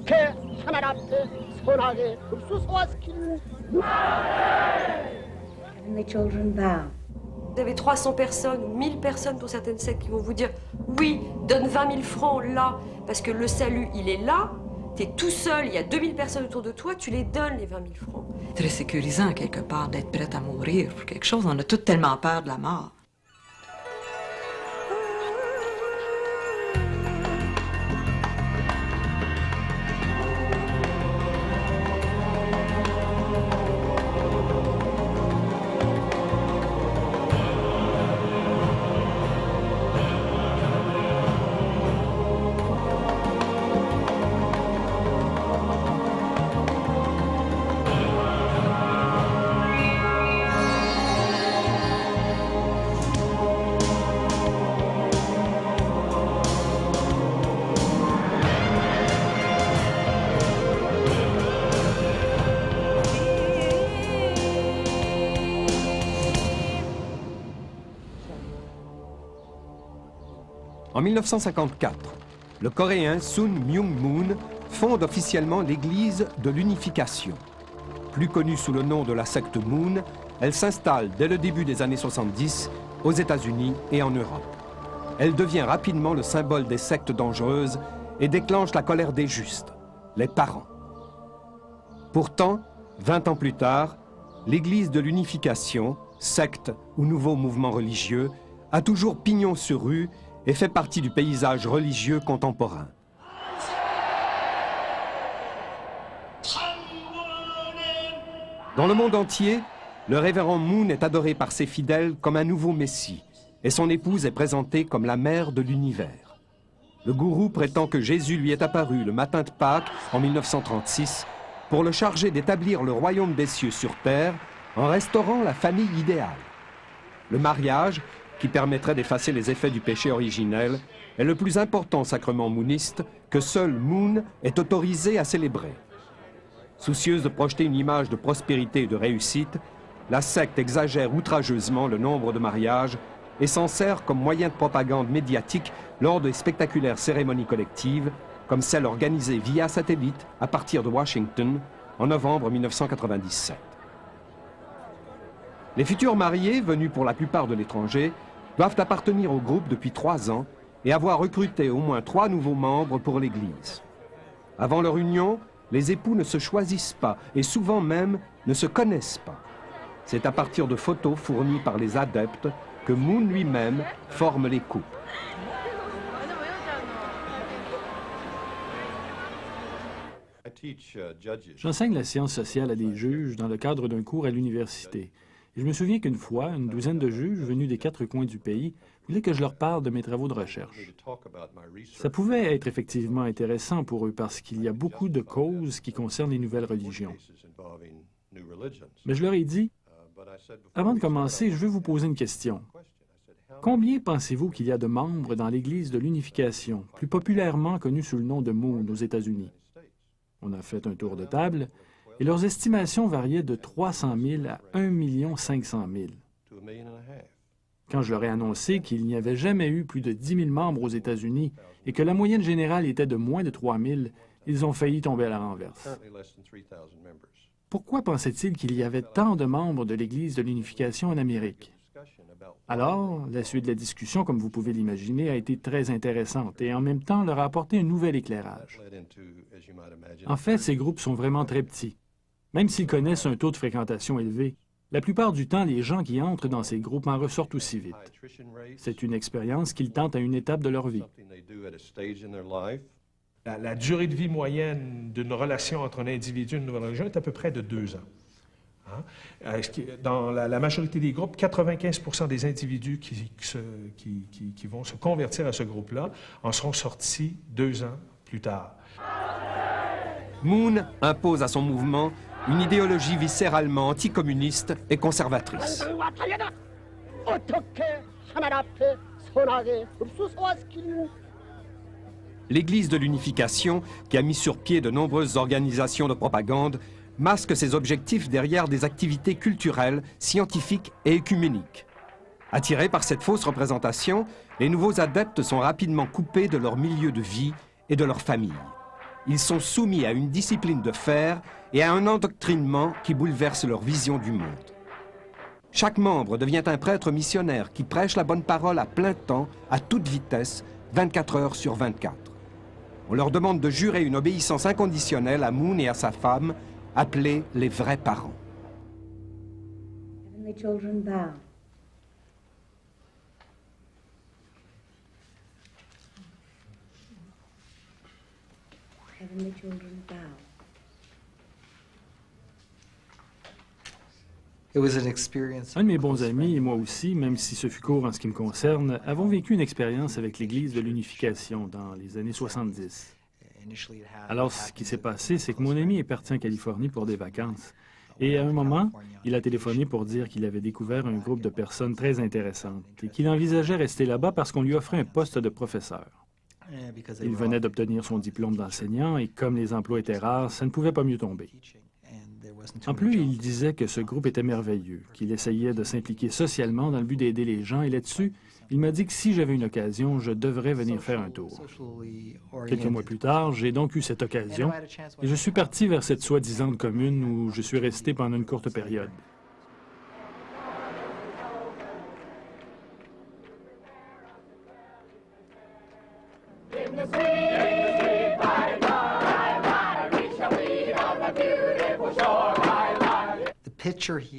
어떻게 하나님 앞에 선하게 흡수소화시키는 Heavenly children bow. Vous avez 300 personnes ou 1000 personnes pour certaines sectes qui vont vous dire « Oui, donne 20 000 francs là, parce que le salut, il est là. T'es tout seul, il y a 2000 personnes autour de toi, tu les donnes, les 20 000 francs. » Très sécurisant, quelque part, d'être prête à mourir pour quelque chose. On a tous tellement peur de la mort. En 1954, le Coréen Sun Myung-moon fonde officiellement l'Église de l'Unification. Plus connue sous le nom de la secte Moon, elle s'installe dès le début des années 70 aux États-Unis et en Europe. Elle devient rapidement le symbole des sectes dangereuses et déclenche la colère des justes, les parents. Pourtant, 20 ans plus tard, l'Église de l'Unification, secte ou nouveau mouvement religieux, a toujours pignon sur rue et fait partie du paysage religieux contemporain. Dans le monde entier, le révérend Moon est adoré par ses fidèles comme un nouveau messie, et son épouse est présentée comme la mère de l'univers. Le gourou prétend que Jésus lui est apparu le matin de Pâques en 1936 pour le charger d'établir le royaume des cieux sur terre en restaurant la famille idéale. Le mariage, qui permettrait d'effacer les effets du péché originel, est le plus important sacrement mooniste que seul Moon est autorisé à célébrer. Soucieuse de projeter une image de prospérité et de réussite, la secte exagère outrageusement le nombre de mariages et s'en sert comme moyen de propagande médiatique lors de spectaculaires cérémonies collectives, comme celle organisée via satellite à partir de Washington en novembre 1997. Les futurs mariés, venus pour la plupart de l'étranger, doivent appartenir au groupe depuis 3 ans et avoir recruté au moins 3 nouveaux membres pour l'Église. Avant leur union, les époux ne se choisissent pas et souvent même ne se connaissent pas. C'est à partir de photos fournies par les adeptes que Moon lui-même forme les couples. J'enseigne la science sociale à des juges dans le cadre d'un cours à l'université. Et je me souviens qu'une fois, une douzaine de juges venus des 4 coins du pays voulaient que je leur parle de mes travaux de recherche. Ça pouvait être effectivement intéressant pour eux parce qu'il y a beaucoup de causes qui concernent les nouvelles religions. Mais je leur ai dit, avant de commencer, je veux vous poser une question. Combien pensez-vous qu'il y a de membres dans l'Église de l'Unification, plus populairement connue sous le nom de Moon aux États-Unis? On a fait un tour de table et leurs estimations variaient de 300 000 à 1 500 000. Quand je leur ai annoncé qu'il n'y avait jamais eu plus de 10 000 membres aux États-Unis et que la moyenne générale était de moins de 3 000, ils ont failli tomber à la renverse. Pourquoi pensaient-ils qu'il y avait tant de membres de l'Église de l'Unification en Amérique? Alors, la suite de la discussion, comme vous pouvez l'imaginer, a été très intéressante et en même temps leur a apporté un nouvel éclairage. En fait, ces groupes sont vraiment très petits. Même s'ils connaissent un taux de fréquentation élevé, la plupart du temps, les gens qui entrent dans ces groupes en ressortent aussi vite. C'est une expérience qu'ils tentent à une étape de leur vie. La durée de vie moyenne d'une relation entre un individu et une nouvelle religion est à peu près de 2 ans. Hein? Dans la majorité des groupes, 95% des individus qui vont se convertir à ce groupe-là en seront sortis 2 ans plus tard. Moon impose à son mouvement une idéologie viscéralement anticommuniste et conservatrice. L'Église de l'Unification, qui a mis sur pied de nombreuses organisations de propagande, masque ses objectifs derrière des activités culturelles, scientifiques et œcuméniques. Attirés par cette fausse représentation, les nouveaux adeptes sont rapidement coupés de leur milieu de vie et de leur famille. ils sont soumis à une discipline de fer et à un endoctrinement qui bouleverse leur vision du monde. Chaque membre devient un prêtre missionnaire qui prêche la bonne parole à plein temps, à toute vitesse, 24 heures sur 24. On leur demande de jurer une obéissance inconditionnelle à Moon et à sa femme, appelés les vrais parents. Heavenly children bow. Heavenly children bow. Un de mes bons amis et moi aussi, même si ce fut court en ce qui me concerne, avons vécu une expérience avec l'Église de l'Unification dans les années 70. Alors, ce qui s'est passé, c'est que mon ami est parti en Californie pour des vacances. Et à un moment, il a téléphoné pour dire qu'il avait découvert un groupe de personnes très intéressantes et qu'il envisageait rester là-bas parce qu'on lui offrait un poste de professeur. Il venait d'obtenir son diplôme d'enseignant et comme les emplois étaient rares, ça ne pouvait pas mieux tomber. En plus, il disait que ce groupe était merveilleux, qu'il essayait de s'impliquer socialement dans le but d'aider les gens, et là-dessus, il m'a dit que si j'avais une occasion, je devrais venir faire un tour. Quelques mois plus tard, j'ai donc eu cette occasion, et je suis parti vers cette soi-disant commune où je suis resté pendant une courte période.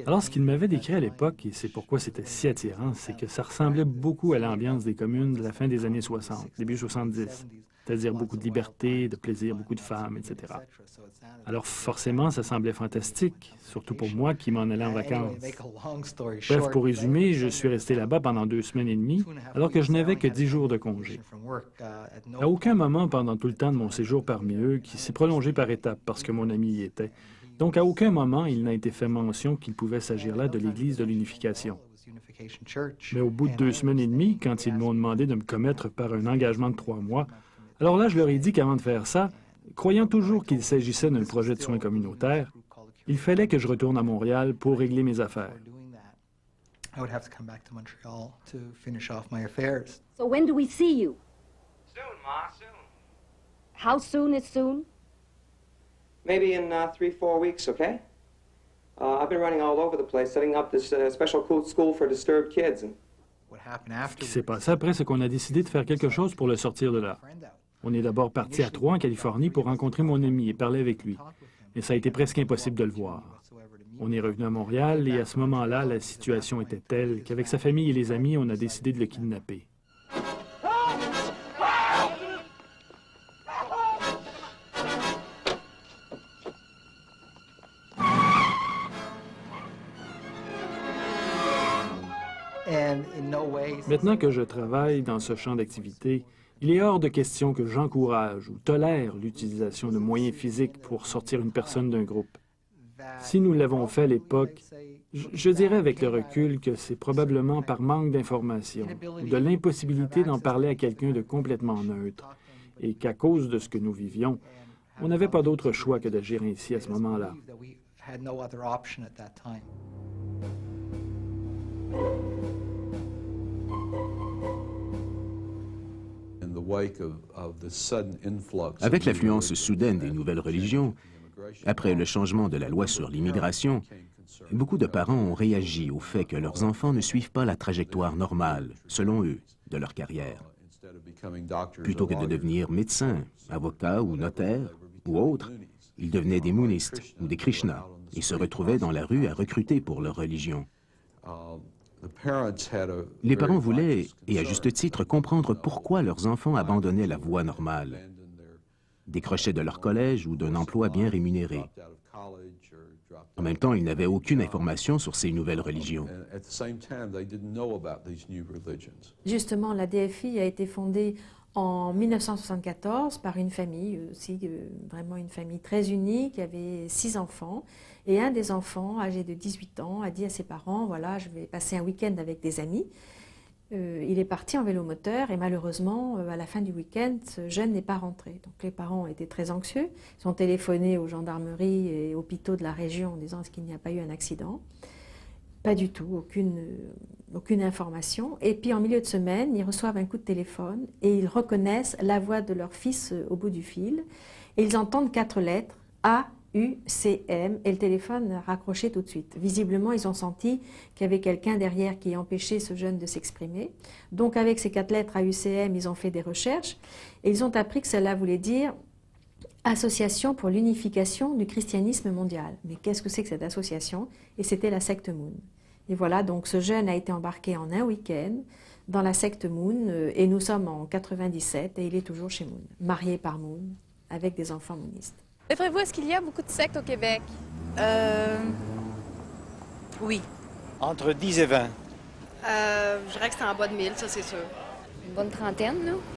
Alors, ce qu'il m'avait décrit à l'époque, et c'est pourquoi c'était si attirant, c'est que ça ressemblait beaucoup à l'ambiance des communes de la fin des années 60, début 70, c'est-à-dire beaucoup de liberté, de plaisir, beaucoup de femmes, etc. Alors, forcément, ça semblait fantastique, surtout pour moi qui m'en allais en vacances. Bref, pour résumer, je suis resté là-bas pendant 2 semaines et demie, alors que je n'avais que 10 jours de congé. À aucun moment pendant tout le temps de mon séjour parmi eux, qui s'est prolongé par étapes parce que mon ami y était, donc, à aucun moment, il n'a été fait mention qu'il pouvait s'agir là de l'Église de l'Unification. Mais au bout de 2 semaines et demie, quand ils m'ont demandé de me commettre par un engagement de 3 mois, alors là, je leur ai dit qu'avant de faire ça, croyant toujours qu'il s'agissait d'un projet de soins communautaires, il fallait que je retourne à Montréal pour régler mes affaires. So when do we see you? Soon, Ma, soon. How soon is soon? Maybe in 3-4 weeks, okay? I've been running all over the place, setting up this special school for disturbed kids. Ce qui s'est passé après, c'est qu'on a décidé de faire quelque chose pour le sortir de là. On est d'abord parti à 3 en Californie pour rencontrer mon ami et parler avec lui. Mais ça a été presque impossible de le voir. On est revenu à Montréal et à ce moment-là, la situation était telle qu'avec sa famille et les amis, on a décidé de le kidnapper. Maintenant que je travaille dans ce champ d'activité, il est hors de question que j'encourage ou tolère l'utilisation de moyens physiques pour sortir une personne d'un groupe. Si nous l'avons fait à l'époque, je dirais avec le recul que c'est probablement par manque d'information ou de l'impossibilité d'en parler à quelqu'un de complètement neutre et qu'à cause de ce que nous vivions, on n'avait pas d'autre choix que d'agir ainsi à ce moment-là. Avec l'affluence soudaine des nouvelles religions, après le changement de la loi sur l'immigration, beaucoup de parents ont réagi au fait que leurs enfants ne suivent pas la trajectoire normale, selon eux, de leur carrière. Plutôt que de devenir médecins, avocats ou notaires ou autres, ils devenaient des moonistes ou des Krishna et se retrouvaient dans la rue à recruter pour leur religion. Les parents voulaient, et à juste titre, comprendre pourquoi leurs enfants abandonnaient la voie normale, décrochaient de leur collège ou d'un emploi bien rémunéré. En même temps, ils n'avaient aucune information sur ces nouvelles religions. Justement, la DFI a été fondée en 1974 par une famille, aussi vraiment une famille très unie, qui avait 6 enfants. Et un des enfants, âgé de 18 ans, a dit à ses parents, voilà, je vais passer un week-end avec des amis. Il est parti en vélomoteur et malheureusement, à la fin du week-end, ce jeune n'est pas rentré. Donc les parents ont été très anxieux. Ils ont téléphoné aux gendarmeries et hôpitaux de la région en disant est-ce qu'il n'y a pas eu un accident. Pas du tout, aucune information. Et puis en milieu de semaine, ils reçoivent un coup de téléphone et ils reconnaissent la voix de leur fils au bout du fil. et ils entendent 4 lettres, A, U, C, M, et le téléphone a raccroché tout de suite. Visiblement, ils ont senti qu'il y avait quelqu'un derrière qui empêchait ce jeune de s'exprimer. Donc avec ces 4 lettres A, U, C, M, ils ont fait des recherches, et ils ont appris que cela voulait dire Association pour l'unification du christianisme mondial. Mais qu'est-ce que c'est que cette association? Et c'était la secte Moon. Et voilà, donc ce jeune a été embarqué en un week-end dans la secte Moon, et nous sommes en 97, et il est toujours chez Moon, marié par Moon, avec des enfants moonistes. D'après vous, est-ce qu'il y a beaucoup de sectes au Québec? Oui. Entre 10 et 20. Je dirais que c'est en bas de 1000, ça c'est sûr. Une bonne trentaine, là.